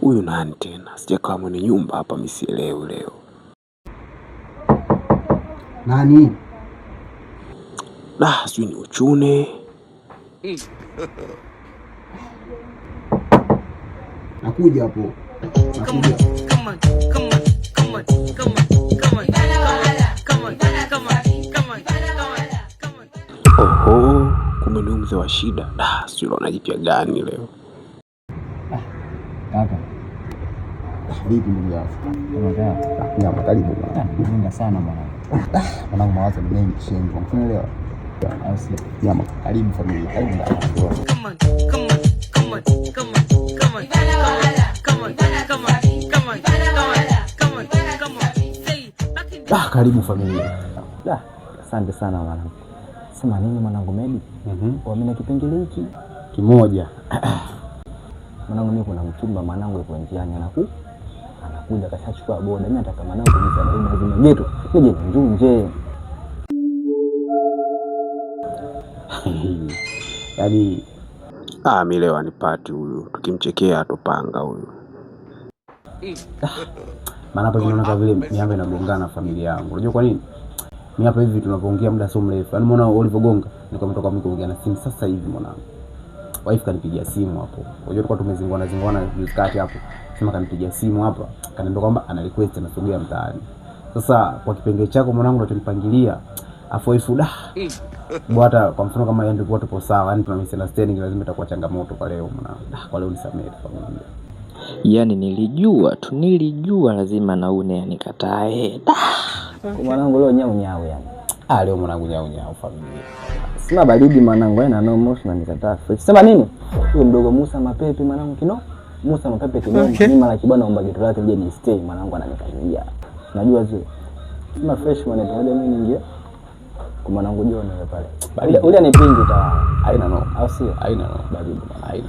Huyu nani tena? Sijakaa mwenye nyumba hapa, misielewi leo. Nani? Sijui ni Uchune. Nakuja hapo. Oho, kumbe ni mzee wa shida. Sijui unajipya gani leo. Kaka. Vipi ndugu yangu? Kama karibu bwana. Napenda sana mwanangu. Mwanangu mawazo ni mengi shengo. Unaelewa? Nyama, karibu familia. Karibu ndani. Karibu familia. Asante sana mwanangu. Sema nini mwanangu Medi? Mimi kipengele hiki kimoja. Mwanangu mimi kuna mchumba mwanangu yuko njiani anakuja kashachukua boda. Mimi nataka mwanangu nisaidie lazima geto. Nije njunje. Yaani mimi leo anipati huyu. Tukimchekea atopanga huyu. Maana hapa tunaona kama vile miamba inagongana na familia yangu. Unajua kwa nini? Mimi hapa hivi tunapoongea muda sio mrefu. Yaani umeona ulivyogonga? Niko mtoka mimi kuongea na simu sasa hivi mwanangu. Wife kanipigia simu hapo. Unajua tulikuwa tumezingwana kati hapo. Sema kanipigia simu hapa. Kaniambia kwamba ana request anasogea mtaani. Sasa kwa kipengele chako mwanangu ndio tulipangilia. Afu wife bwana kwa mfano kama yeye ndio tupo sawa. Yaani tuna misunderstanding lazima itakuwa changamoto kwa leo mwanangu. Kwa leo nisamehe familia. Yaani nilijua lazima naune anikatae. Kwa mwanangu leo nyau yani. Leo mwanangu nyau familia. Sina baridi mwanangu, na no motion na nikataa. Sema nini? Huyo mdogo Musa Mapepe mwanangu kino. Musa Mapepe kino. Mimi mara kibana omba geto lake lije ni stay mwanangu ananikazia. Unajua zile. Sema fresh mwana pamoja mimi ningie. Kwa mwanangu John yule pale. Ule anipingi ta. Haina no. Au sio? Haina no. Baridi mwana. Haina.